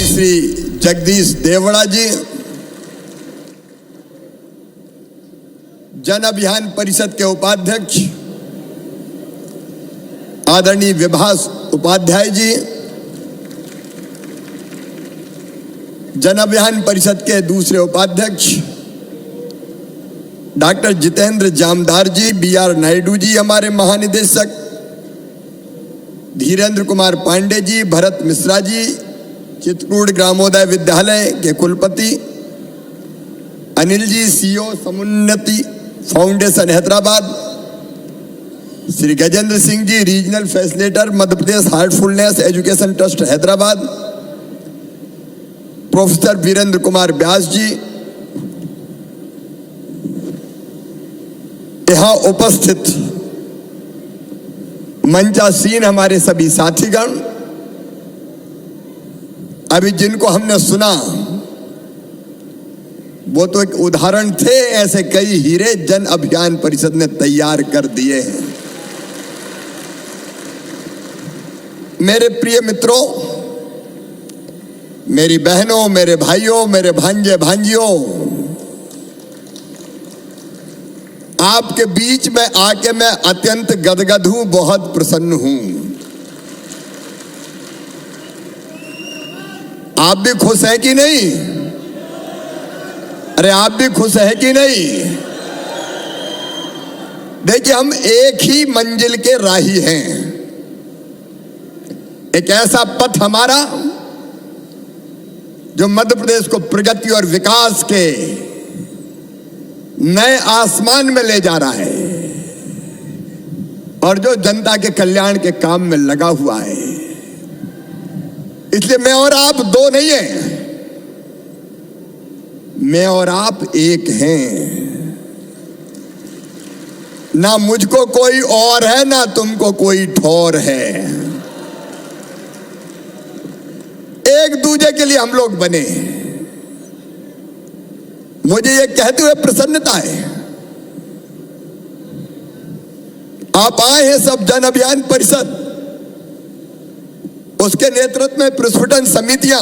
श्री जगदीश देवड़ा जी, जन अभियान परिषद के उपाध्यक्ष आदरणीय विभास उपाध्याय जी, जन अभियान परिषद के दूसरे उपाध्यक्ष डॉक्टर जितेंद्र जामदार जी, बीआर नायडू जी हमारे महानिदेशक, धीरेन्द्र कुमार पांडे जी, भरत मिश्रा जी, चित्रकूट ग्रामोदय विद्यालय के कुलपति, Anil ji CEO Samunnati Foundation Hyderabad, Shri Gajendra Singh ji regional facilitator Madhya Pradesh Heartfulness Education Trust Hyderabad, professor Virendra Kumar Vyas ji, यहाँ उपस्थित मंचासीन हमारे सभी साथीगण, अभी जिनको हमने सुना वो तो एक उदाहरण थे, ऐसे कई हीरे जन अभियान परिषद ने तैयार कर दिए हैं। मेरे प्रिय मित्रों, मेरी बहनों, मेरे भाइयों, मेरे भांजे भांजियों, आपके बीच में आके मैं अत्यंत गदगद हूं, बहुत प्रसन्न हूं। आप भी खुश हैं कि नहीं? अरे आप भी खुश हैं कि नहीं? देखिए, हम एक ही मंजिल के राही हैं। एक ऐसा पथ हमारा जो मध्य प्रदेश को प्रगति और विकास के नए आसमान में ले जा रहा है और जो जनता के कल्याण के काम में लगा हुआ है। इसलिए मैं और आप दो नहीं हैं, मैं और आप एक हैं। ना मुझको कोई और है, ना तुमको कोई ठौर है। एक दूसरे के लिए हम लोग बने। मुझे ये कहते हुए प्रसन्नता है, आप आए हैं सब जन अभियान परिषद, उसके नेतृत्व में प्रस्फुटन समितियां,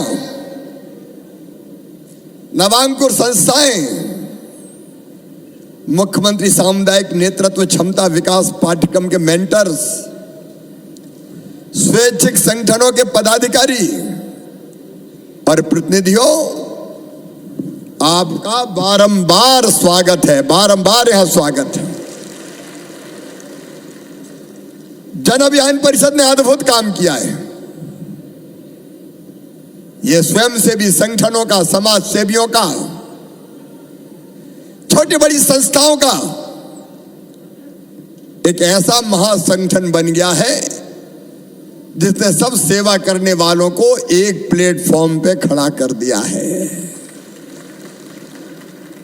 नवांकुर संस्थाएं, मुख्यमंत्री सामुदायिक नेतृत्व क्षमता विकास पाठ्यक्रम के मेंटर्स, स्वैच्छिक संगठनों के पदाधिकारी और प्रतिनिधियों, आपका बारंबार स्वागत है, बारंबार यहां स्वागत है। जन अभियान परिषद ने अद्भुत काम किया है। ये स्वयंसेवी संगठनों का, समाज सेवियों का, छोटी बड़ी संस्थाओं का एक ऐसा महासंगठन बन गया है जिसने सब सेवा करने वालों को एक प्लेटफॉर्म पे खड़ा कर दिया है।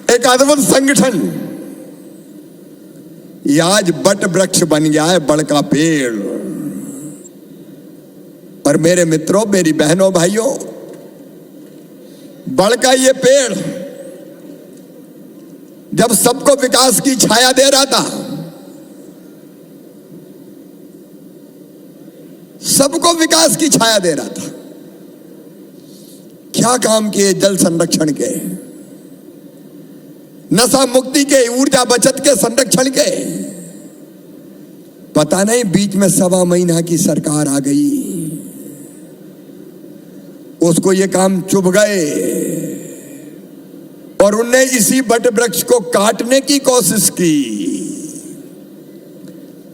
एक अद्भुत संगठन ये आज बट वृक्ष बन गया है, बड़का पेड़। और मेरे मित्रों, मेरी बहनों, भाइयों, बड़का ये पेड़ जब सबको विकास की छाया दे रहा था, सबको विकास की छाया दे रहा था, क्या काम किए जल संरक्षण के, नशा मुक्ति के, ऊर्जा बचत के, संरक्षण के। पता नहीं बीच में 1.25 महीना की सरकार आ गई, उसको ये काम चुभ गए और उनने इसी बट वृक्ष को काटने की कोशिश की।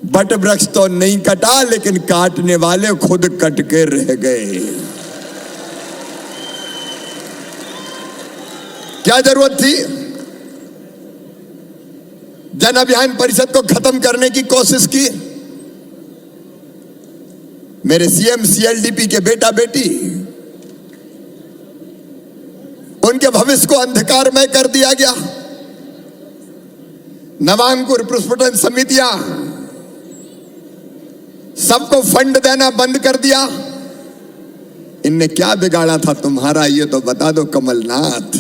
बट वृक्ष तो नहीं कटा, लेकिन काटने वाले खुद कट के रह गए। क्या जरूरत थी? जन अभियान परिषद को खत्म करने की कोशिश की। मेरे सीएम सीएलडीपी के बेटा बेटी, उनके भविष्य को अंधकारमय कर दिया गया। नवांकुर प्रस्फुटन समितियां, सबको फंड देना बंद कर दिया। इनने क्या बिगाड़ा था तुम्हारा, ये तो बता दो कमलनाथ,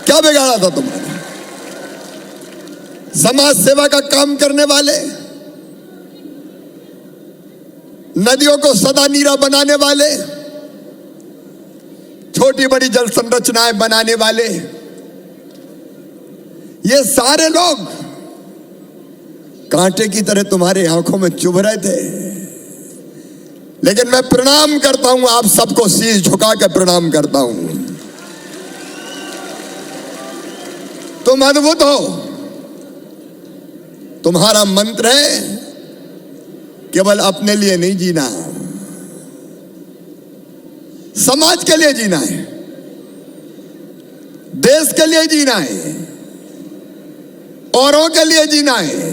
क्या बिगाड़ा था तुम्हारा? समाज सेवा का काम करने वाले, नदियों को सदा नीरा बनाने वाले, छोटी बड़ी जल संरचनाएं बनाने वाले, ये सारे लोग कांटे की तरह तुम्हारे आंखों में चुभ रहे थे। लेकिन मैं प्रणाम करता हूं, आप सबको शीश झुका के प्रणाम करता हूं। तुम अद्भुत हो। तुम्हारा मंत्र है केवल अपने लिए नहीं जीना, समाज के लिए जीना है, देश के लिए जीना है, औरों के लिए जीना है।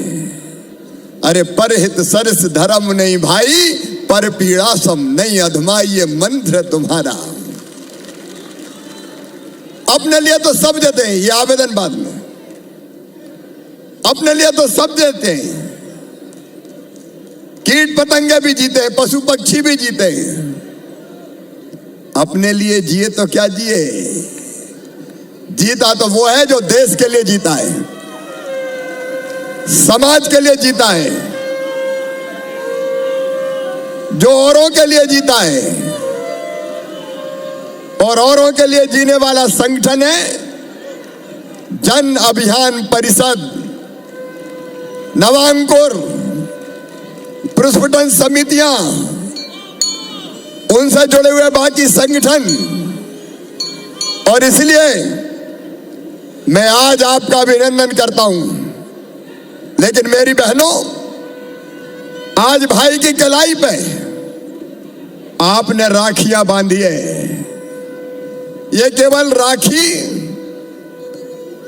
अरे परहित सरस धर्म नहीं भाई, पर पीड़ा सम नहीं अधमा, ये मंत्र तुम्हारा। अपने लिए तो सब देते हैं, ये आवेदन बाद में। अपने लिए तो सब देते हैं, कीट पतंगे भी जीते हैं, पशु पक्षी भी जीते हैं। अपने लिए जिए तो क्या जिए, जीता तो वो है जो देश के लिए जीता है, समाज के लिए जीता है, जो औरों के लिए जीता है। और औरों के लिए जीने वाला संगठन है जन अभियान परिषद, नवांकुर, प्रस्फुटन समितियां, उनसे जुड़े हुए बाकी संगठन। और इसलिए मैं आज आपका अभिनंदन करता हूं। लेकिन मेरी बहनों, आज भाई की कलाई पे आपने राखियां बांधी है। ये केवल राखी,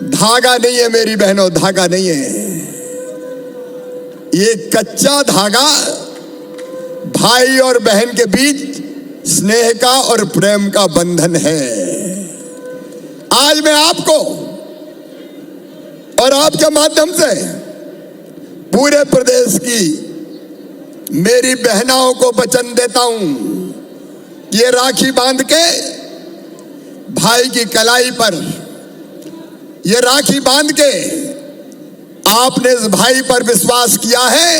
धागा नहीं है मेरी बहनों, धागा नहीं है। ये कच्चा धागा भाई और बहन के बीच स्नेह का और प्रेम का बंधन है। आज मैं आपको और आपके माध्यम से पूरे प्रदेश की मेरी बहनाओं को वचन देता हूं, ये राखी बांध के भाई की कलाई पर, ये राखी बांध के आपने इस भाई पर विश्वास किया है,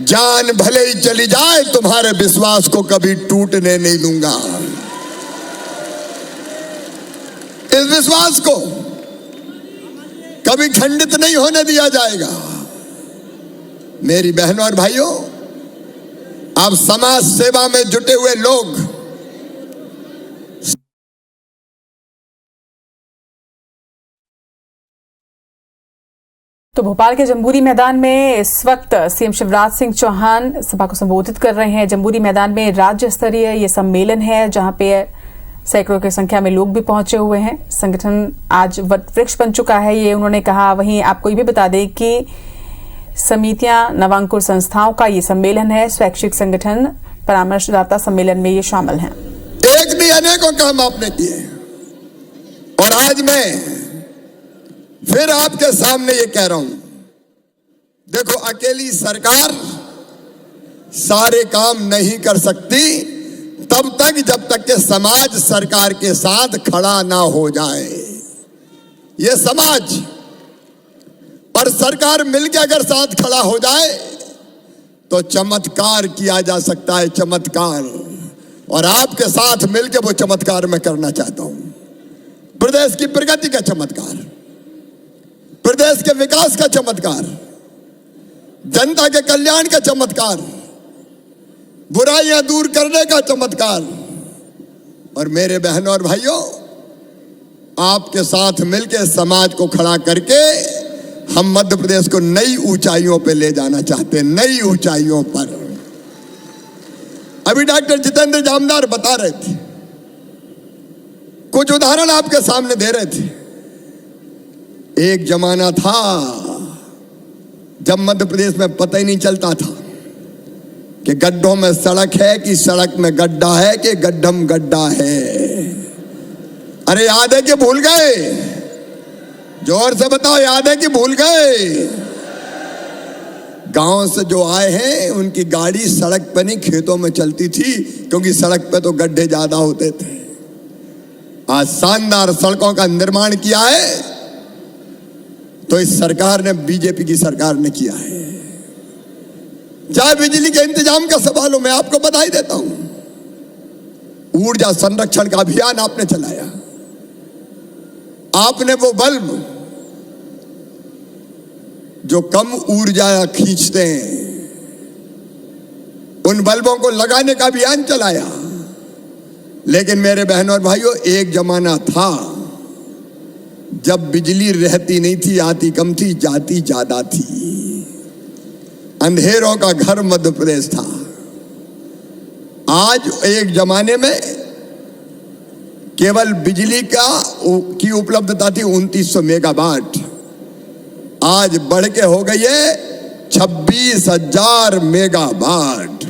जान भले ही चली जाए तुम्हारे विश्वास को कभी टूटने नहीं दूंगा। इस विश्वास को कभी खंडित नहीं होने दिया जाएगा। मेरी बहनों और भाइयों, आप समाज सेवा में जुटे हुए लोग, तो भोपाल के जम्बूरी मैदान में इस वक्त सीएम शिवराज सिंह चौहान सभा को संबोधित कर रहे हैं। जम्बूरी मैदान में राज्य स्तरीय ये सम्मेलन है जहां पे सैकड़ों की संख्या में लोग भी पहुंचे हुए हैं। संगठन आज वट वृक्ष बन चुका है, ये उन्होंने कहा। वहीं आपको ये भी बता दें कि समितियां, नवांकुर संस्थाओं का ये सम्मेलन है। स्वैच्छिक संगठन परामर्शदाता सम्मेलन में ये शामिल हैं। एक नहीं अनेकों काम आपने किए और आज मैं फिर आपके सामने ये कह रहा हूं, देखो अकेली सरकार सारे काम नहीं कर सकती तब तक जब तक के समाज सरकार के साथ खड़ा ना हो जाए। ये समाज और सरकार मिलकर अगर साथ खड़ा हो जाए तो चमत्कार किया जा सकता है, चमत्कार। और आपके साथ मिलकर वो चमत्कार मैं करना चाहता हूं। प्रदेश की प्रगति का चमत्कार, प्रदेश के विकास का चमत्कार, जनता के कल्याण का चमत्कार, बुराइयां दूर करने का चमत्कार। और मेरे बहनों और भाइयों, आपके साथ मिलकर समाज को खड़ा करके हम मध्य प्रदेश को नई ऊंचाइयों पे ले जाना चाहते हैं, नई ऊंचाइयों पर। अभी डॉक्टर जितेंद्र जामदार बता रहे थे, कुछ उदाहरण आपके सामने दे रहे थे। एक जमाना था जब मध्य प्रदेश में पता ही नहीं चलता था कि गड्ढों में सड़क है कि सड़क में गड्ढा है कि गड्ढम गड्ढा है। अरे याद है कि भूल गए? जोर से बताओ, याद है कि भूल गए? गांव से जो आए हैं उनकी गाड़ी सड़क पर नहीं खेतों में चलती थी, क्योंकि सड़क पे तो गड्ढे ज्यादा होते थे। आज शानदार सड़कों का निर्माण किया है तो इस सरकार ने, बीजेपी की सरकार ने किया है। चाहे बिजली के इंतजाम का सवाल हो, मैं आपको बधाई देता हूं। ऊर्जा संरक्षण का अभियान आपने चलाया। आपने वो बल्ब जो कम ऊर्जा खींचते हैं उन बल्बों को लगाने का अभियान चलाया। लेकिन मेरे बहनों और भाइयों, एक जमाना था जब बिजली रहती नहीं थी, आती कम थी, जाती ज्यादा थी। अंधेरों का घर मध्य प्रदेश था। आज एक जमाने में केवल बिजली की उपलब्धता थी 2900 मेगावाट, आज बढ़ के हो गई है 26,000 मेगावाट।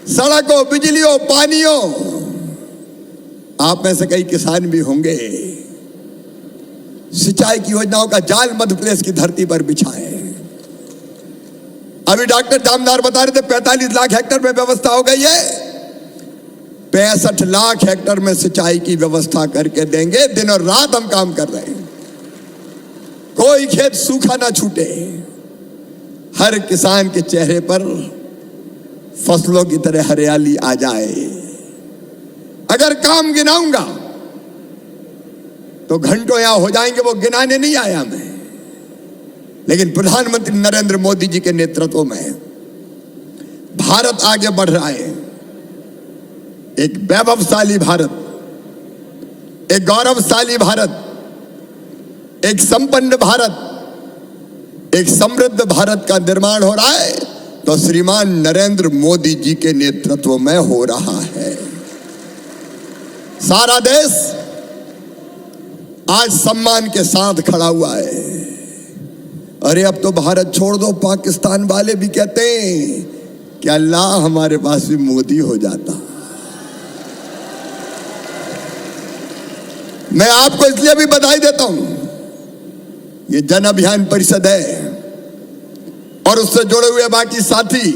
सड़कों, बिजलियों, पानियों, आप में से कई किसान भी होंगे, सिंचाई की योजनाओं का जाल मध्य प्रदेश की धरती पर बिछा है। अभी डॉक्टर जामदार बता रहे थे 45 लाख हेक्टेयर में व्यवस्था हो गई है। 65 लाख हेक्टेयर में सिंचाई की व्यवस्था करके देंगे। दिन और रात हम काम कर रहे हैं, कोई खेत सूखा ना छूटे, हर किसान के चेहरे पर फसलों की तरह हरियाली आ जाए। अगर काम गिनाऊंगा तो घंटों यहां हो जाएंगे, वो गिनाने नहीं आया मैं। लेकिन प्रधानमंत्री नरेंद्र मोदी जी के नेतृत्व में भारत आगे बढ़ रहा है। एक वैभवशाली भारत, एक गौरवशाली भारत, एक संपन्न भारत, एक समृद्ध भारत का निर्माण हो रहा है तो श्रीमान नरेंद्र मोदी जी के नेतृत्व में हो रहा है। सारा देश आज सम्मान के साथ खड़ा हुआ है। अरे अब तो भारत छोड़ दो, पाकिस्तान वाले भी कहते हैं कि अल्लाह हमारे पास भी मोदी हो जाता। मैं आपको इसलिए भी बधाई देता हूं, ये जन अभियान परिषद है और उससे जुड़े हुए बाकी साथी।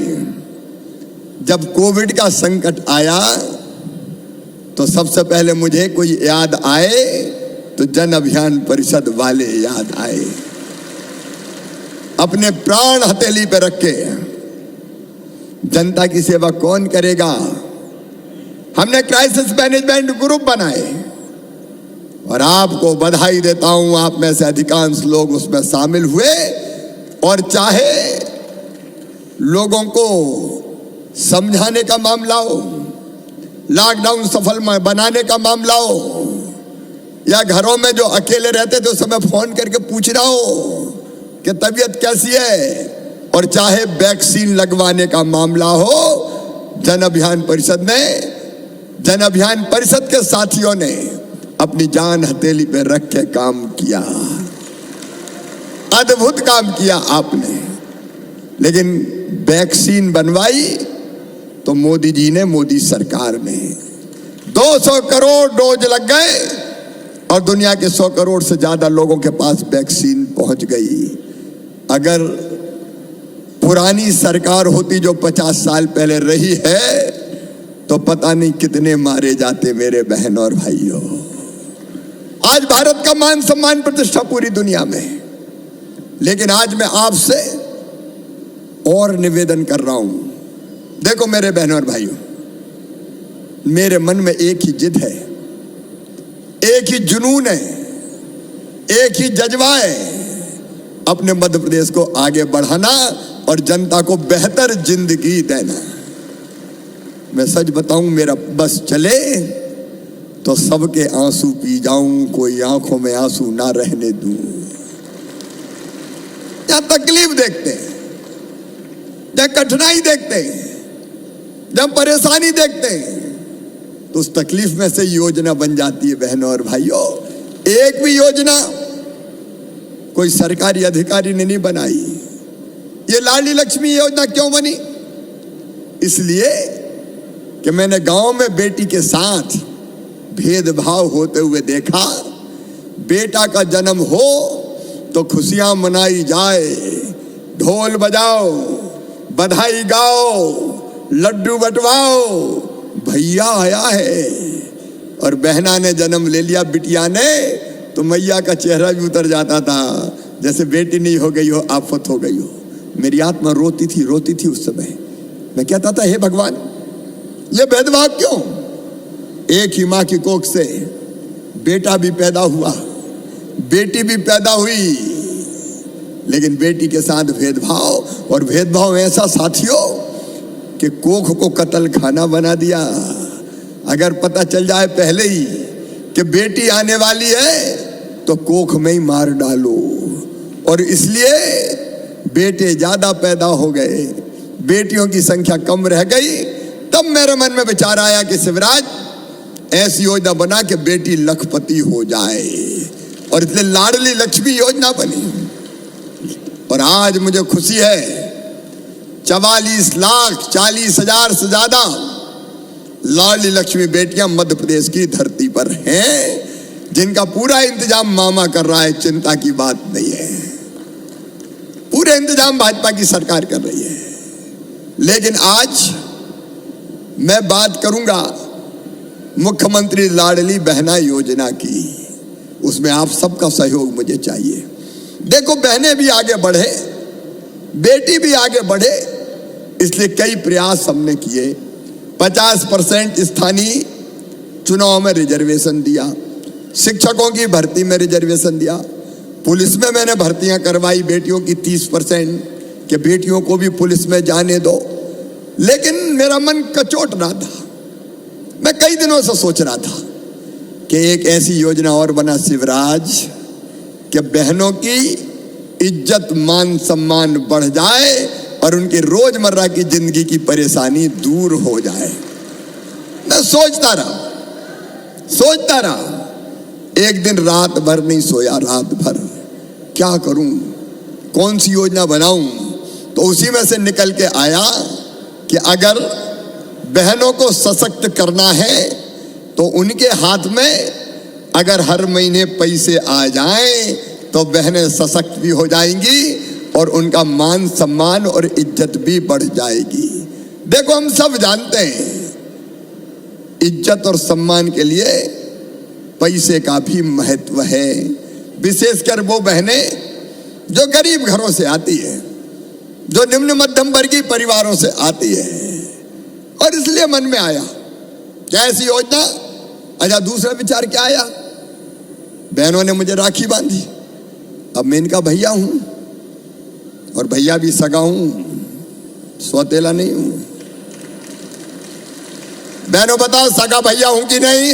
जब कोविड का संकट आया तो सबसे पहले मुझे कोई याद आए तो जन अभियान परिषद वाले याद आए। अपने प्राण हथेली पे रख के जनता की सेवा कौन करेगा। हमने क्राइसिस मैनेजमेंट ग्रुप बनाए और आपको बधाई देता हूं, आप में से अधिकांश लोग उसमें शामिल हुए। और चाहे लोगों को समझाने का मामला हो, लॉकडाउन सफल बनाने का मामला हो, या घरों में जो अकेले रहते थे उस समय फोन करके पूछना हो कि तबीयत कैसी है, और चाहे वैक्सीन लगवाने का मामला हो, जन अभियान परिषद के साथियों ने अपनी जान हथेली पे रख के काम किया। अद्भुत काम किया आपने। लेकिन वैक्सीन बनवाई तो मोदी जी ने, मोदी सरकार ने 200 करोड़ डोज लग गए और दुनिया के 100 करोड़ से ज्यादा लोगों के पास वैक्सीन पहुंच गई। अगर पुरानी सरकार होती जो 50 साल पहले रही है तो पता नहीं कितने मारे जाते मेरे बहन और भाइयों। आज भारत का मान सम्मान प्रतिष्ठा पूरी दुनिया में। लेकिन आज मैं आपसे और निवेदन कर रहा हूं। देखो मेरे बहनों और भाइयों, मेरे मन में एक ही जिद है, एक ही जुनून है, एक ही जज्बा है, अपने मध्य प्रदेश को आगे बढ़ाना और जनता को बेहतर जिंदगी देना। मैं सच बताऊं, मेरा बस चले तो सबके आंसू पी जाऊं, कोई आंखों में आंसू ना रहने दूं। जहां तकलीफ देखते हैं, जहां कठिनाई देखते हैं, जहां परेशानी देखते हैं, तो उस तकलीफ में से योजना बन जाती है। बहनों और भाइयों, एक भी योजना कोई सरकारी अधिकारी ने नहीं बनाई। ये लाडली लक्ष्मी योजना क्यों बनी? इसलिए कि मैंने गांव में बेटी के साथ भेदभाव होते हुए देखा। बेटा का जन्म हो तो खुशियां मनाई जाए, ढोल बजाओ, बधाई गाओ, लड्डू बंटवाओ, भैया आया है। और बहना ने जन्म ले लिया, बिटिया ने, तो मैया का चेहरा भी उतर जाता था, जैसे बेटी नहीं हो गई हो, आफत हो गई हो। मेरी आत्मा रोती थी उस समय। मैं कहता था, हे भगवान, ये भेदभाव क्यों? एक ही मां की कोख से बेटा भी पैदा हुआ, बेटी भी पैदा हुई, लेकिन बेटी के साथ भेदभाव, और भेदभाव ऐसा साथियों कि कोख को कत्ल खाना बना दिया। अगर पता चल जाए पहले ही कि बेटी आने वाली है तो कोख में ही मार डालो। और इसलिए बेटे ज्यादा पैदा हो गए, बेटियों की संख्या कम रह गई। तब मेरे मन में विचार आया कि शिवराज ऐसी योजना बना कि बेटी लखपति हो जाए, और इसलिए लाडली लक्ष्मी योजना बनी। और आज मुझे खुशी है 44,40,000 से ज्यादा लाडली लक्ष्मी बेटियां मध्य प्रदेश की धरती पर हैं, जिनका पूरा इंतजाम मामा कर रहा है। चिंता की बात नहीं है, पूरे इंतजाम भाजपा की सरकार कर रही है। लेकिन आज मैं बात करूंगा मुख्यमंत्री लाडली बहना योजना की। उसमें आप सबका सहयोग मुझे चाहिए। देखो, बहनें भी आगे बढ़े, बेटी भी आगे बढ़े, इसलिए कई प्रयास हमने किए। 50% स्थानीय चुनाव में रिजर्वेशन दिया, शिक्षकों की भर्ती में रिजर्वेशन दिया, पुलिस में मैंने भर्तियां करवाई बेटियों की 30%, कि बेटियों को भी पुलिस में जाने दो। लेकिन मेरा मन कचोट रहा था। मैं कई दिनों से सोच रहा था कि एक ऐसी योजना और बना शिवराज कि बहनों की इज्जत मान सम्मान बढ़ जाए और उनकी रोजमर्रा की जिंदगी की परेशानी दूर हो जाए। मैं सोचता रहा, एक दिन रात भर नहीं सोया, रात भर क्या करूं, कौन सी योजना बनाऊं। तो उसी में से निकल के आया कि अगर बहनों को सशक्त करना है तो उनके हाथ में अगर हर महीने पैसे आ जाएं तो बहनें सशक्त भी हो जाएंगी और उनका मान सम्मान और इज्जत भी बढ़ जाएगी। देखो, हम सब जानते हैं इज्जत और सम्मान के लिए पैसे का भी महत्व है, विशेषकर वो बहनें जो गरीब घरों से आती है, जो निम्न मध्यम वर्गीय परिवारों से आती है। और इसलिए मन में आया क्या ऐसी योजना। अच्छा, दूसरा विचार क्या आया, बहनों ने मुझे राखी बांधी, अब मैं इनका भैया हूं, और भैया भी सगा हूं, सौतेला नहीं हूं। बहनों बताओ, सगा भैया हूं कि नहीं?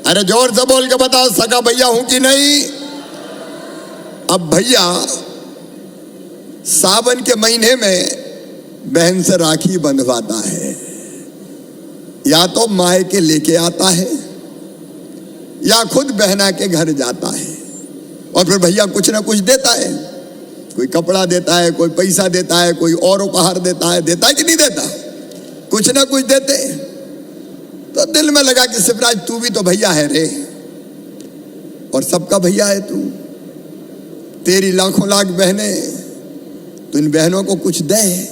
अरे जोर से बोल के बताओ, सगा भैया हूं कि नहीं? अब भैया सावन के महीने में बहन से राखी बंधवाता है, या तो मायके लेके आता है या खुद बहना के घर जाता है, और फिर भैया कुछ ना कुछ देता है। कोई कपड़ा देता है, कोई पैसा देता है, कोई और उपहार देता है कि नहीं देता? कुछ ना कुछ देते। तो दिल में लगा कि शिवराज तू भी तो भैया है रे, और सबका भैया है तू, तेरी लाखों लाख बहनें, तो इन बहनों को कुछ दे।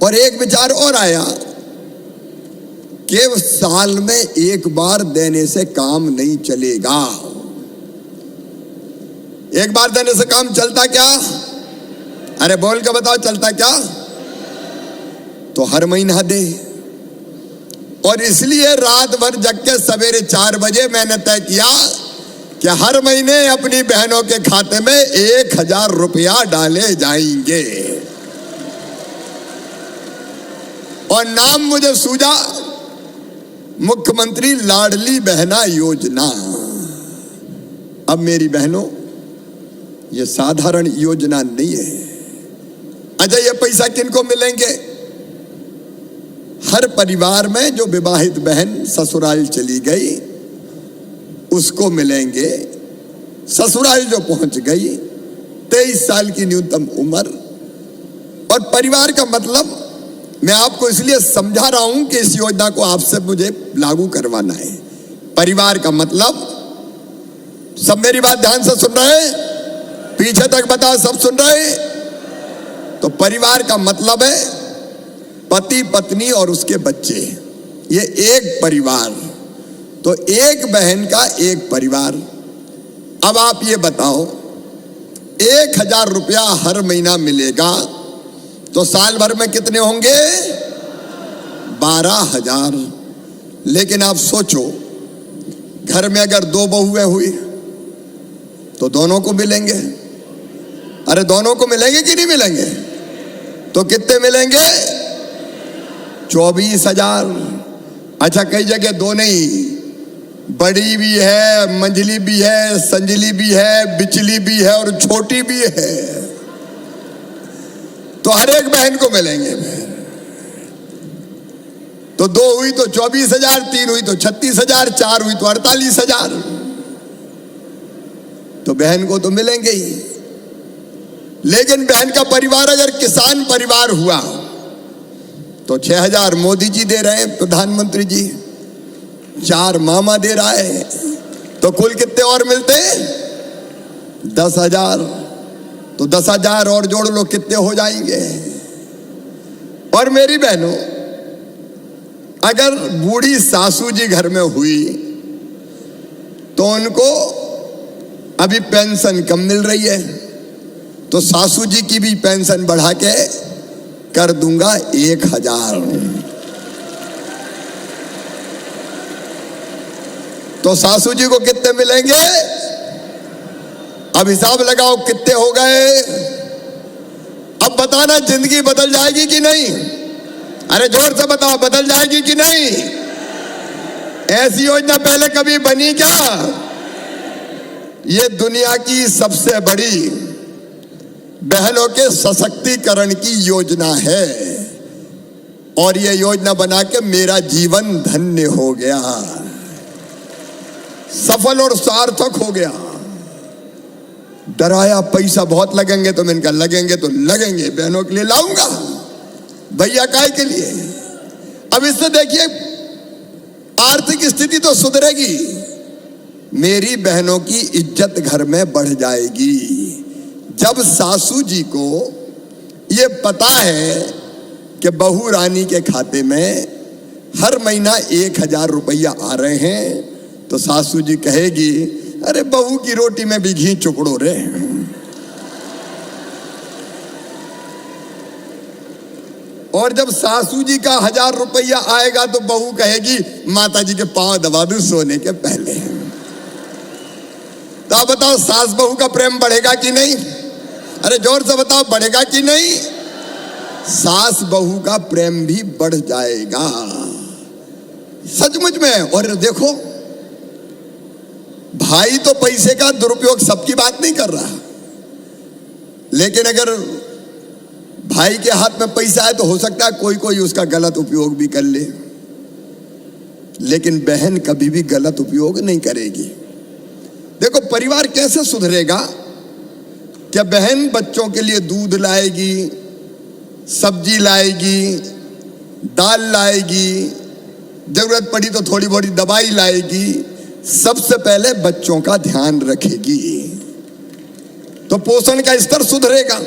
और एक विचार और आया कि साल में एक बार देने से काम नहीं चलेगा। एक बार देने से काम चलता क्या? अरे बोल के बताओ, चलता क्या? तो हर महीना दे। और इसलिए रात भर जग के सवेरे 4 बजे मैंने तय किया कि हर महीने अपनी बहनों के खाते में 1,000 रुपया डाले जाएंगे। और नाम मुझे सूझा मुख्यमंत्री लाडली बहना योजना। अब मेरी बहनों, ये साधारण योजना नहीं है। अच्छा, ये पैसा किनको मिलेंगे? हर परिवार में जो विवाहित बहन ससुराल चली गई उसको मिलेंगे। ससुराल जो पहुंच गई, 23 साल की न्यूनतम उम्र। और परिवार का मतलब मैं आपको इसलिए समझा रहा हूं कि इस योजना को आपसे मुझे लागू करवाना है। परिवार का मतलब, सब मेरी बात ध्यान से सुन रहे हैं? पीछे तक बताओ, सब सुन रहे हैं? तो परिवार का मतलब है पति पत्नी और उसके बच्चे, ये एक परिवार। तो एक बहन का एक परिवार। अब आप ये बताओ, 1,000 रुपया हर महीना मिलेगा तो साल भर में कितने होंगे? 12,000। लेकिन आप सोचो, घर में अगर 2 बहुएं हुई तो दोनों को मिलेंगे। अरे दोनों को मिलेंगे कि नहीं मिलेंगे? तो कितने मिलेंगे? 24,000। अच्छा, कई जगह 2 नहीं, बड़ी भी है, मंझली भी है, संजली भी है, बिचली भी है और छोटी भी है। तो हर एक बहन को मिलेंगे। तो 2 हुई तो 24,000, 3 हुई तो 36,000, 4 हुई तो 48,000। तो बहन को तो मिलेंगे ही। लेकिन बहन का परिवार अगर किसान परिवार हुआ तो 6,000 मोदी जी दे रहे हैं, प्रधानमंत्री जी 4 मामा दे रहा है, तो कुल कितने और मिलते हैं? 10,000। तो 10,000 और जोड़ लो, कितने हो जाएंगे? और मेरी बहनों, अगर बूढ़ी सासू जी घर में हुई तो उनको अभी पेंशन कम मिल रही है, तो सासू जी की भी पेंशन बढ़ा के कर दूंगा 1,000। तो सासू जी को कितने मिलेंगे? अब हिसाब लगाओ कितने हो गए। अब बताना, जिंदगी बदल जाएगी कि नहीं? अरे जोर से बताओ, बदल जाएगी कि नहीं? ऐसी योजना पहले कभी बनी क्या? ये दुनिया की सबसे बड़ी बहनों के सशक्तिकरण की योजना है, और ये योजना बना के मेरा जीवन धन्य हो गया, सफल और सार्थक हो गया। डराया पैसा बहुत लगेंगे, तो मैंने कहा लगेंगे तो लगेंगे, बहनों के लिए लाऊंगा, भैया काय के लिए। अब इससे देखिए, आर्थिक स्थिति तो सुधरेगी, मेरी बहनों की इज्जत घर में बढ़ जाएगी। जब सासू जी को ये पता है कि बहू रानी के खाते में हर महीना 1,000 रुपया आ रहे हैं, तो सासू जी कहेगी, अरे बहू की रोटी में भी घी चुपड़ो रे। और जब सासू जी का 1,000 रुपया आएगा तो बहू कहेगी, माता जी के पांव दबा दूं सोने के पहले। तो आप बताओ, सास बहू का प्रेम बढ़ेगा कि नहीं? अरे जोर से बताओ, बढ़ेगा कि नहीं? सास बहू का प्रेम भी बढ़ जाएगा, सचमुच में। और देखो, भाई तो पैसे का दुरुपयोग सबकी बात नहीं कर रहा, लेकिन अगर भाई के हाथ में पैसा है तो हो सकता है कोई कोई उसका गलत उपयोग भी कर ले, लेकिन बहन कभी भी गलत उपयोग नहीं करेगी। देखो, परिवार कैसे सुधरेगा? क्या बहन बच्चों के लिए दूध लाएगी, सब्जी लाएगी, दाल लाएगी, जरूरत पड़ी तो थोड़ी बड़ी दवाई लाएगी, सबसे पहले बच्चों का ध्यान रखेगी, तो पोषण का स्तर सुधरेगा।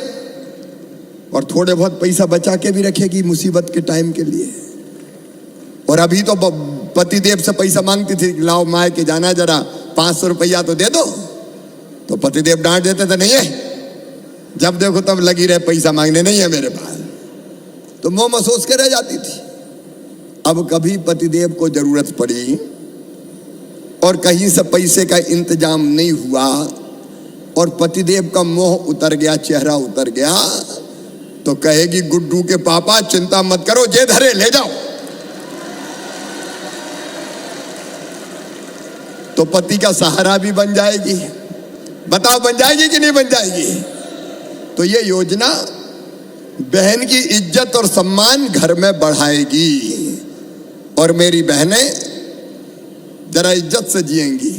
और थोड़े बहुत पैसा बचा के भी रखेगी मुसीबत के टाइम के लिए। और अभी तो पतिदेव से पैसा मांगती थी, लाओ माए के जाना, जरा 500 रुपया तो दे दो, तो पतिदेव डांट देते थे, नहीं है, जब देखो तब लगी रहे पैसा मांगने, नहीं है मेरे पास, तो मुंह महसूस के रह जाती थी। अब कभी पतिदेव को जरूरत पड़ी और कहीं से पैसे का इंतजाम नहीं हुआ और पतिदेव का मोह उतर गया, चेहरा उतर गया, तो कहेगी, गुड्डू के पापा चिंता मत करो, जे धरे ले जाओ। तो पति का सहारा भी बन जाएगी। बताओ, बन जाएगी कि नहीं बन जाएगी? तो ये योजना बहन की इज्जत और सम्मान घर में बढ़ाएगी, और मेरी बहनें जरा इज्जत से जिएंगी,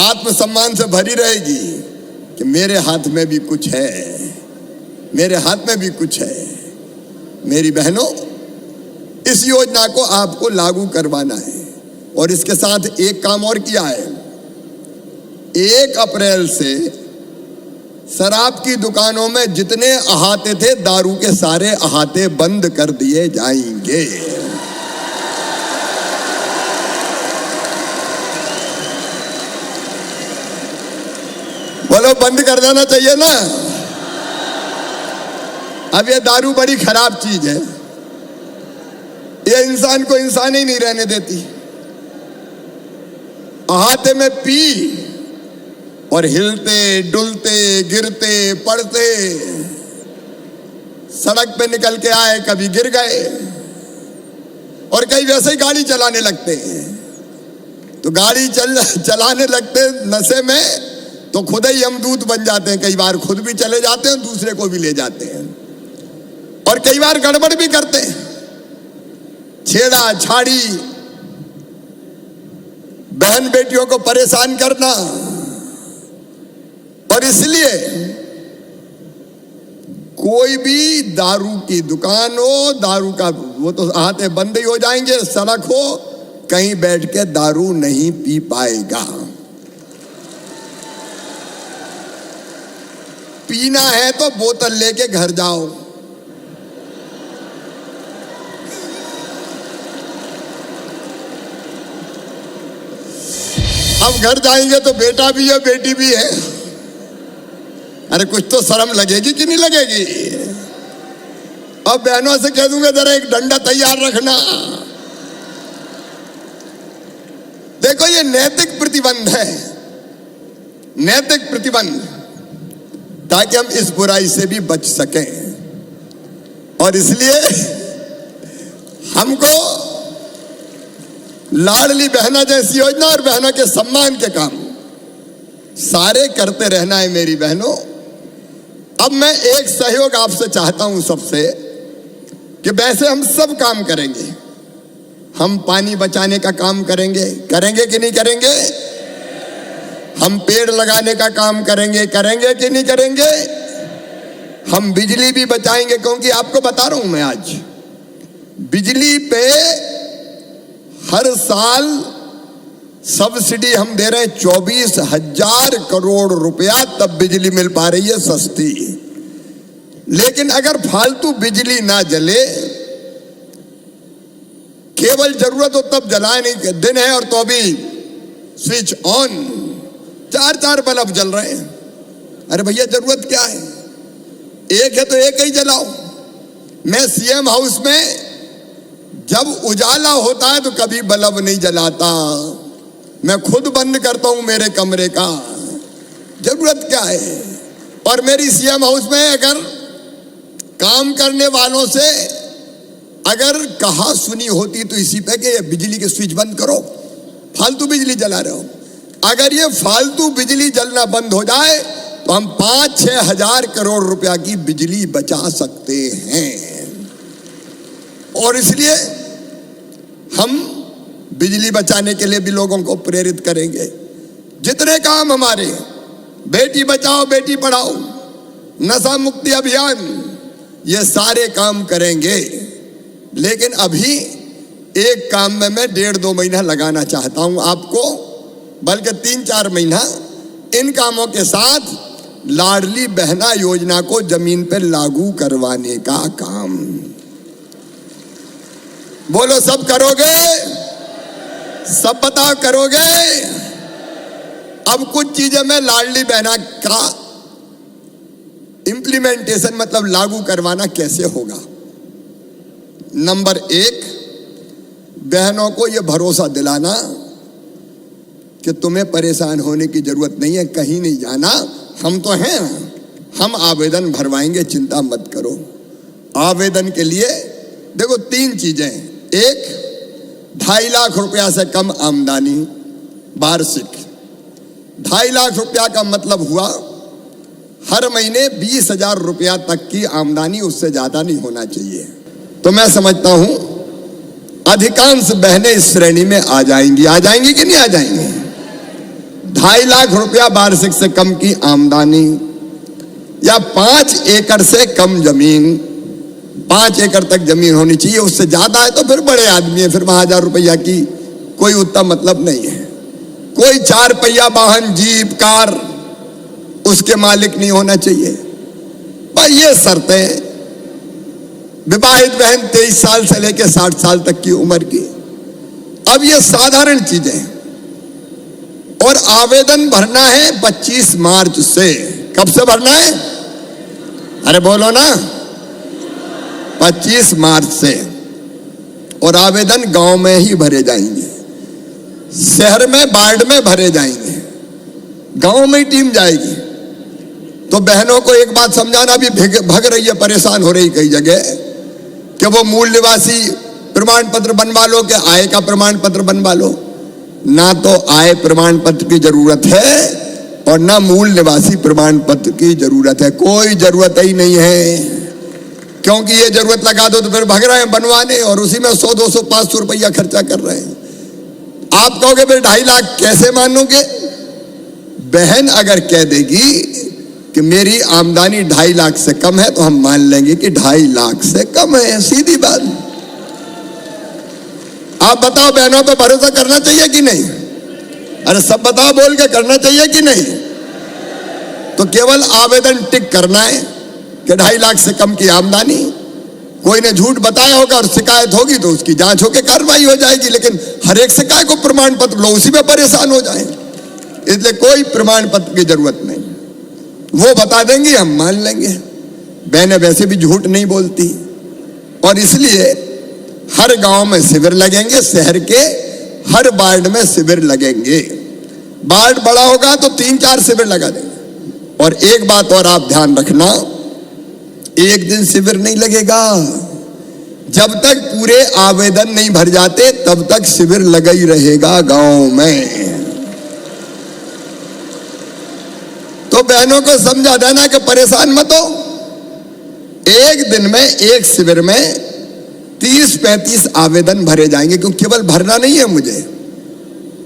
आत्मसम्मान से भरी रहेगी कि मेरे हाथ में भी कुछ है, मेरे हाथ में भी कुछ है। मेरी बहनों, इस योजना को आपको लागू करवाना है, और इसके साथ एक काम और किया है। 1 अप्रैल से शराब की दुकानों में जितने अहाते थे, दारू के सारे अहाते बंद कर दिए जाएंगे। बोलो, बंद कर देना चाहिए ना? अब ये दारू बड़ी खराब चीज है, ये इंसान को इंसान ही नहीं रहने देती। अहाते में पी और हिलते डुलते गिरते पड़ते सड़क पे निकल के आए, कभी गिर गए और कई वैसे ही गाड़ी चलाने लगते हैं। तो गाड़ी चलाने लगते नशे में तो खुद ही यमदूत बन जाते हैं। कई बार खुद भी चले जाते हैं, दूसरे को भी ले जाते हैं और कई बार गड़बड़ भी करते हैं, छेड़ा छाड़ी, बहन बेटियों को परेशान करना। और इसलिए कोई भी दारू की दुकान हो, दारू का वो तो हाथे बंद ही हो जाएंगे, सड़क हो, कहीं बैठ के दारू नहीं पी पाएगा। पीना है तो बोतल लेके घर जाओ। अब घर जाएंगे तो बेटा भी है बेटी भी है, अरे कुछ तो शर्म लगेगी कि नहीं लगेगी। अब बहनों से कह दूंगा जरा एक डंडा तैयार रखना। देखो ये नैतिक प्रतिबंध है, नैतिक प्रतिबंध, ताकि हम इस बुराई से भी बच सकें। और इसलिए हमको लाडली बहना जैसी योजना और बहनों के सम्मान के काम सारे करते रहना है मेरी बहनों। अब मैं एक सहयोग आपसे चाहता हूं सबसे कि वैसे हम सब काम करेंगे, हम पानी बचाने का काम करेंगे, करेंगे कि नहीं करेंगे? हम पेड़ लगाने का काम करेंगे, करेंगे कि नहीं करेंगे? हम बिजली भी बचाएंगे, क्योंकि आपको बता रहा हूं मैं आज बिजली पे हर साल सब्सिडी हम दे रहे हैं 24,000 करोड़ रुपया, तब बिजली मिल पा रही है सस्ती। लेकिन अगर फालतू बिजली ना जले, केवल जरूरत हो तब जलाए, नहीं दिन है और तो भी स्विच ऑन, 4-4 बल्ब जल रहे हैं। अरे भैया जरूरत क्या है, एक है तो एक ही जलाओ। मैं सीएम हाउस में जब उजाला होता है तो कभी बल्ब नहीं जलाता, मैं खुद बंद करता हूं मेरे कमरे का। जरूरत क्या है? और मेरी सीएम हाउस में अगर काम करने वालों से अगर कहा सुनी होती तो इसी पे कि बिजली के स्विच बंद करो, फालतू बिजली जला रहे हो। अगर ये फालतू बिजली जलना बंद हो जाए तो हम 5-6 हजार करोड़ रुपया की बिजली बचा सकते हैं। और इसलिए हम बिजली बचाने के लिए भी लोगों को प्रेरित करेंगे। जितने काम हमारे, बेटी बचाओ बेटी पढ़ाओ, नशा मुक्ति अभियान, ये सारे काम करेंगे। लेकिन अभी एक काम में मैं 1.5-2 महीना लगाना चाहता हूं आपको, बल्कि 3-4 महीना इन कामों के साथ लाडली बहना योजना को जमीन पर लागू करवाने का काम। बोलो सब करोगे? सब बताओ करोगे? अब कुछ चीजें मैं लाडली बहना का इंप्लीमेंटेशन मतलब लागू करवाना कैसे होगा। नंबर 1, बहनों को यह भरोसा दिलाना कि तुम्हें परेशान होने की जरूरत नहीं है, कहीं नहीं जाना, हम तो हैं, हम आवेदन भरवाएंगे, चिंता मत करो। आवेदन के लिए देखो 3 चीजें, 1 2.5 लाख रुपया से कम आमदनी वार्षिक। 2.5 लाख रुपया का मतलब हुआ हर महीने 20,000 रुपया तक की आमदनी, उससे ज्यादा नहीं होना चाहिए। तो मैं समझता हूं अधिकांश बहनें इस श्रेणी में आ जाएंगी। आ जाएंगी कि नहीं आ जाएंगी? 2.5 लाख रुपया वार्षिक से कम की आमदनी या 5 एकड़ से कम जमीन, 5 एकड़ तक जमीन होनी चाहिए। उससे ज्यादा है तो फिर बड़े आदमी है, फिर वहां 1,000 रुपया की कोई उतना मतलब नहीं है। कोई 4 पहिया वाहन, जीप, कार, उसके मालिक नहीं होना चाहिए। पर ये शर्तें, विवाहित बहन 23 साल से लेकर 60 साल तक की उम्र की। अब ये साधारण चीजें, और आवेदन भरना है 25 मार्च से। कब से भरना है? अरे बोलो ना, 25 मार्च से। और आवेदन गांव में ही भरे जाएंगे, शहर में वार्ड में भरे जाएंगे, गांव में ही टीम जाएगी। तो बहनों को एक बात समझाना, भी भग रही है, परेशान हो रही कई जगह कि वो मूल निवासी प्रमाण पत्र बनवा लो, कि आय का प्रमाण पत्र बनवा लो। ना तो आय प्रमाण पत्र की जरूरत है और ना मूल निवासी प्रमाण पत्र की जरूरत है, कोई जरूरत ही नहीं है। क्योंकि ये जरूरत लगा दो तो फिर भग रहे हैं बनवाने और उसी में 100, 200, 500 रुपया खर्चा कर रहे हैं। आप कहोगे फिर 2.5 लाख कैसे मानोगे? बहन अगर कह देगी कि मेरी आमदनी 2.5 लाख से कम है तो हम मान लेंगे कि 2.5 लाख से कम है, सीधी बात। आप बताओ, बहनों पे भरोसा करना चाहिए कि नहीं? अरे सब बताओ, बोल के करना चाहिए कि नहीं? तो केवल आवेदन टिक करना है कि 2.5 लाख से कम की आमदनी। कोई ने झूठ बताया होगा और शिकायत होगी तो उसकी जांच होकर कार्रवाई हो जाएगी, लेकिन हर एक शिकायत को प्रमाण पत्र लो, उसी में परेशान हो जाए। इसलिए कोई प्रमाण पत्र की जरूरत नहीं, वो बता देंगे हम मान लेंगे। बहनें वैसे भी झूठ नहीं बोलती और इसलिए हर गांव में शिविर लगेंगे, शहर के हर वार्ड में शिविर लगेंगे। वार्ड बड़ा होगा तो 3-4 शिविर लगा देंगे। और एक बात और आप ध्यान रखना, एक दिन शिविर नहीं लगेगा। जब तक पूरे आवेदन नहीं भर जाते तब तक शिविर लगा ही रहेगा गांव में। तो बहनों को समझा देना कि परेशान मत हो। एक दिन में एक शिविर में 30-35 आवेदन भरे जाएंगे, क्योंकि केवल भरना नहीं है, मुझे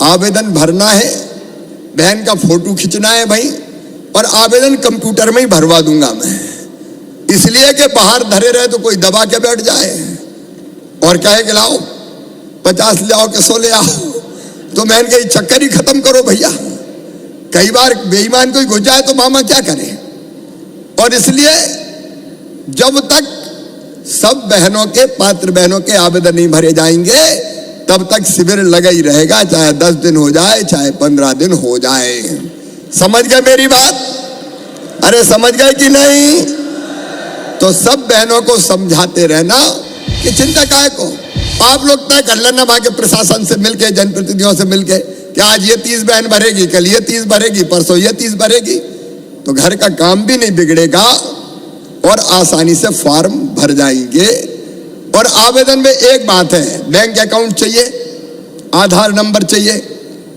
आवेदन भरना है, बहन का फोटो खींचना है भाई, और आवेदन कंप्यूटर में ही भरवा दूंगा मैं। इसलिए कि बाहर धरे रहे तो कोई दबा के बैठ जाए और कहे कि लाओ 50 ले आओ कि 100 ले आओ, तो बहन के चक्कर ही खत्म करो भैया। कई बार बेईमान कोई घुस जाए तो मामा क्या करे। और इसलिए जब तक सब बहनों के, पात्र बहनों के आवेदन नहीं भरे जाएंगे तब तक शिविर लगा ही रहेगा, चाहे 10 दिन हो जाए, चाहे 15 दिन हो जाए। समझ गए मेरी बात? अरे समझ गए कि नहीं? तो सब बहनों को समझाते रहना कि चिंता काहे को। आप लोग तय कर लेना वहां के प्रशासन से मिलके, जनप्रतिनिधियों से मिलके कि आज ये 30 बहन भरेगी, कल ये 30 भरेगी, परसों ये 30 भरेगी, तो घर का काम भी नहीं बिगड़ेगा और आसानी से फॉर्म भर जाएंगे। और आवेदन में एक बात है, बैंक अकाउंट चाहिए, आधार नंबर चाहिए।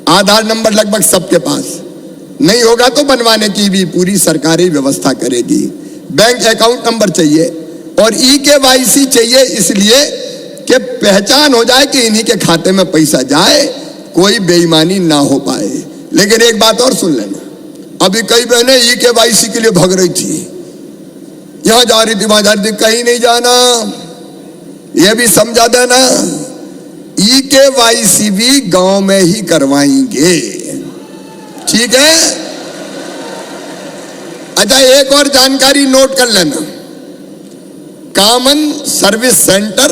आधार नंबर लगभग सबके पास नहीं होगा तो बनवाने की भी पूरी सरकारी व्यवस्था करेगी। बैंक अकाउंट नंबर चाहिए और EKYC चाहिए, इसलिए कि पहचान हो जाए कि इन्हीं के खाते में पैसा जाए, कोई बेईमानी ना हो पाए। लेकिन एक बात और सुन लेना, अभी कई बहनें EKYC के लिए भाग रही थी, यहां जा रही थी, वहां जा रही थी, कहीं नहीं जाना। यह भी समझा देना, EKYC भी गांव में ही करवाएंगे, ठीक है? अच्छा, एक और जानकारी नोट कर लेना, कॉमन सर्विस सेंटर,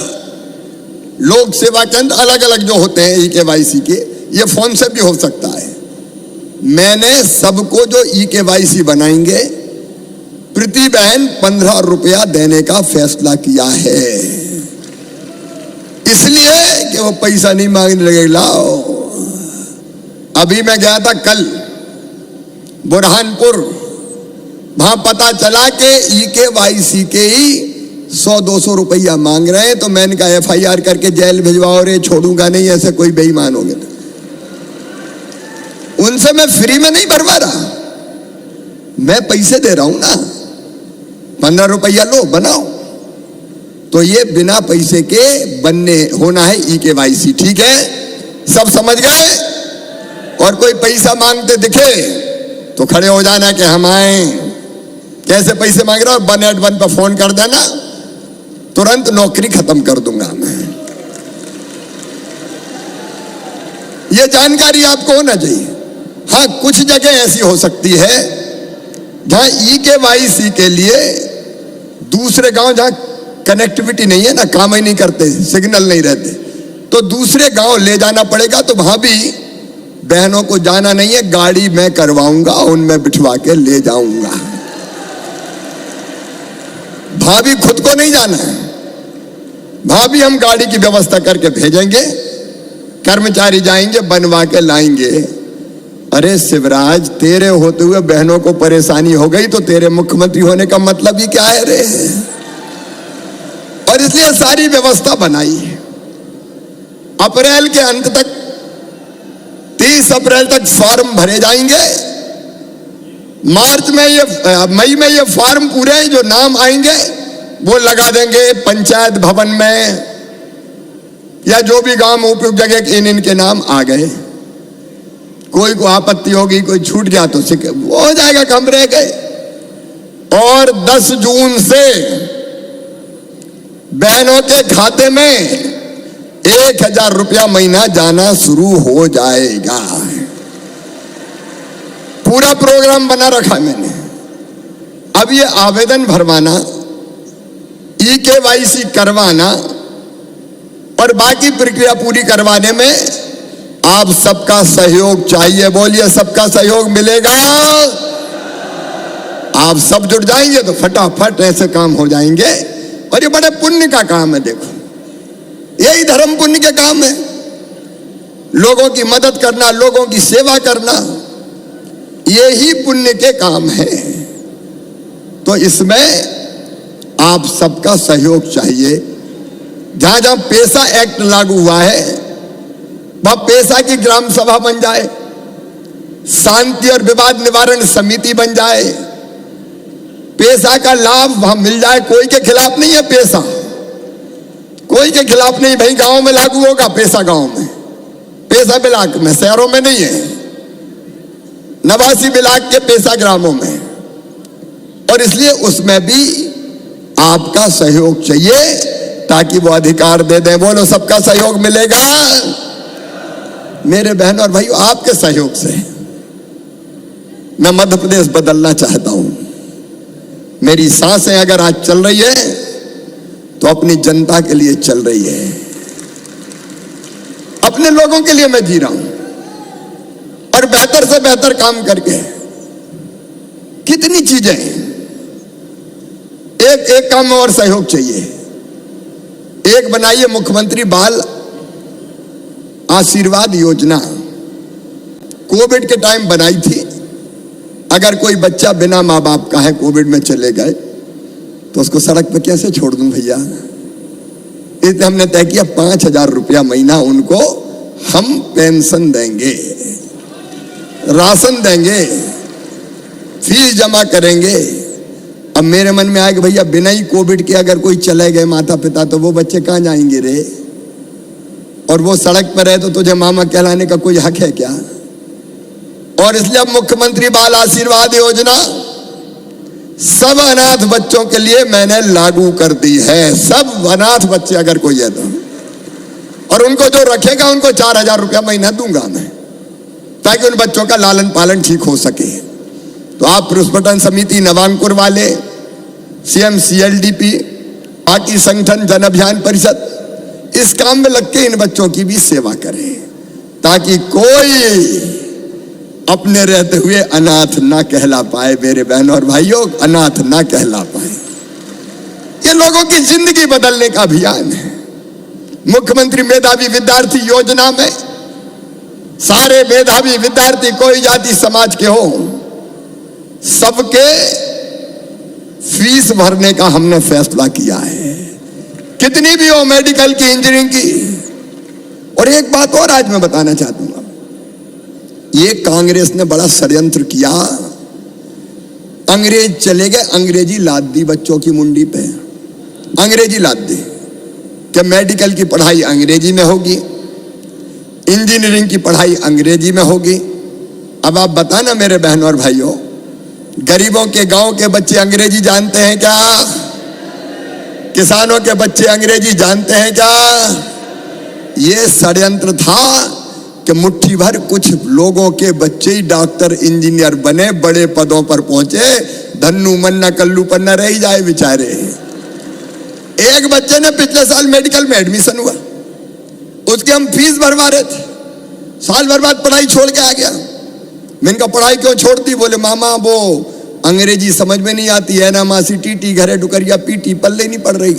लोक सेवा केंद्र अलग अलग जो होते हैं EKYC के, ये फोन से भी हो सकता है। मैंने सबको जो EKYC बनाएंगे प्रति बहन 15 रुपया देने का फैसला किया है, इसलिए कि वो पैसा नहीं मांगने लगे। लाओ, अभी मैं गया था कल बुरहानपुर, वहां पता चला कि EKYC के ही 100-200 रुपया मांग रहे हैं। तो मैंने कहा FIR करके जेल भिजवाओ रे, छोड़ूंगा नहीं, ऐसे कोई बेईमान होंगे तो। उनसे मैं फ्री में नहीं भरवा रहा, मैं पैसे दे रहा हूं ना, 15 रुपया लो बनाओ। तो ये बिना पैसे के बनने होना है EKYC, ठीक है? सब समझ गए? और कोई पैसा मांगते दिखे तो खड़े हो जाना कि हम आए। कैसे पैसे मांग रहे हो? 181 पर फोन कर देना, तुरंत नौकरी खत्म कर दूंगा मैं। ये जानकारी आपको होना चाहिए। हाँ, कुछ जगह ऐसी हो सकती है जहां EKYC के लिए दूसरे गांव, जहां कनेक्टिविटी नहीं है ना, काम ही नहीं करते, सिग्नल नहीं रहते, तो दूसरे गांव ले जाना पड़ेगा। तो वहां भी बहनों को जाना नहीं है, गाड़ी मैं करवाऊंगा, उनमें बिठवा के ले जाऊंगा। भाभी खुद को नहीं जाना है, वहां भी हम गाड़ी की व्यवस्था करके भेजेंगे, कर्मचारी जाएंगे बनवा के लाएंगे। अरे शिवराज, तेरे होते हुए बहनों को परेशानी हो गई तो तेरे मुख्यमंत्री होने का मतलब ही क्या है रे? और इसलिए सारी व्यवस्था बनाई। अप्रैल के अंत तक 30 अप्रैल तक फॉर्म भरे जाएंगे। मई में ये फॉर्म पूरे जो नाम आएंगे वो लगा देंगे पंचायत भवन में, या जो भी गांव में उपयुक्त जगह इनके नाम आ गए। कोई को आपत्ति होगी, कोई छूट गया तो वो हो जाएगा, कम रह गए। और 10 जून से बहनों के खाते में 1000 रुपया महीना जाना शुरू हो जाएगा। पूरा प्रोग्राम बना रखा मैंने। अब ये आवेदन भरवाना, EKYC करवाना और बाकी प्रक्रिया पूरी करवाने में आप सबका सहयोग चाहिए। बोलिए, सबका सहयोग मिलेगा? आप सब जुट जाएंगे तो फटाफट ऐसे काम हो जाएंगे। और ये बड़े पुण्य का काम है। देखो, यही धर्म पुण्य के काम है। लोगों की मदद करना, लोगों की सेवा करना, यही पुण्य के काम है। तो इसमें आप सबका सहयोग चाहिए। जहां जहां पेशा एक्ट लागू हुआ है वह पेशा की ग्राम सभा बन जाए, शांति और विवाद निवारण समिति बन जाए, पेशा का लाभ वहां मिल जाए। कोई के खिलाफ नहीं है पेशा, कोई के खिलाफ नहीं। भाई गांव में लागू होगा पेशा, गांव में पेशा ब्लाक में, शहरों में नहीं है। 89 ब्लाक के पेशा ग्रामों में। और इसलिए उसमें भी आपका सहयोग चाहिए ताकि वो अधिकार दे दें। बोलो, सबका सहयोग मिलेगा? मेरे बहन और भाइयों, आपके सहयोग से मैं मध्य प्रदेश बदलना चाहता हूं। मेरी सांसें अगर आज चल रही है तो अपनी जनता के लिए चल रही है, अपने लोगों के लिए मैं जी रहा हूं। और बेहतर से बेहतर काम करके कितनी चीजें, एक काम में और सहयोग चाहिए। एक बनाइए मुख्यमंत्री बाल आशीर्वाद योजना, कोविड के टाइम बनाई थी। अगर कोई बच्चा बिना माँ बाप का है, कोविड में चले गए, तो उसको सड़क पे कैसे छोड़ दूं भैया? इसलिए हमने तय किया 5000 रुपया महीना उनको हम पेंशन देंगे, राशन देंगे, फीस जमा करेंगे। अब मेरे मन में आया कि भैया बिना ही कोविड के अगर कोई चले गए माता पिता, तो वो बच्चे कहाँ जाएंगे रे? और वो सड़क पर रहे तो तुझे मामा कहलाने का कोई हक है क्या? और इसलिए अब मुख्यमंत्री बाल आशीर्वाद योजना सब अनाथ बच्चों के लिए मैंने लागू कर दी है। सब अनाथ बच्चे अगर कोई है तो, और उनको जो रखेगा उनको 4000 रुपया महीना दूंगा मैं, ताकि उन बच्चों का लालन पालन ठीक हो सके। तो आप पुरुषपटन समिति, नवांकुर वाले, CM CLDP, बाकी संगठन, जन अभियान परिषद, इस काम में लग के इन बच्चों की भी सेवा करें, ताकि कोई अपने रहते हुए अनाथ ना कहला पाए। मेरे बहनों और भाइयों, अनाथ ना कहला पाए। ये लोगों की जिंदगी बदलने का अभियान है। मुख्यमंत्री मेधावी विद्यार्थी योजना में सारे मेधावी विद्यार्थी, कोई जाति समाज के हो, सबके फीस भरने का हमने फैसला किया है, कितनी भी हो, मेडिकल की, इंजीनियरिंग की। और एक बात और आज मैं बताना चाहता हूं, ये कांग्रेस ने बड़ा षड्यंत्र किया। अंग्रेज चले गए, अंग्रेजी लाद दी बच्चों की मुंडी पे, अंग्रेजी लाद दी कि मेडिकल की पढ़ाई अंग्रेजी में होगी, इंजीनियरिंग की पढ़ाई अंग्रेजी में होगी। अब आप बताना मेरे बहनों और भाइयों, गरीबों के गांव के बच्चे अंग्रेजी जानते हैं क्या? किसानों के बच्चे अंग्रेजी जानते हैं क्या? ये षड्यंत्र था कि मुट्ठी भर कुछ लोगों के बच्चे ही डॉक्टर, इंजीनियर बने, बड़े पदों पर पहुंचे। धन्नू मन्ना कल्लू पन्ना रह ही जाए बेचारे। एक बच्चे ने पिछले साल मेडिकल में एडमिशन हुआ, उसकी हम फीस भरवा रहे थे, साल भर बाद पढ़ाई छोड़ के आ गया। मैंने कहा पढ़ाई क्यों छोड़ दी? बोले मामा वो अंग्रेजी समझ में नहीं आती है ना, मासी टीटी घरे डुकरिया पीटी, पल्ले नहीं पड़ रही।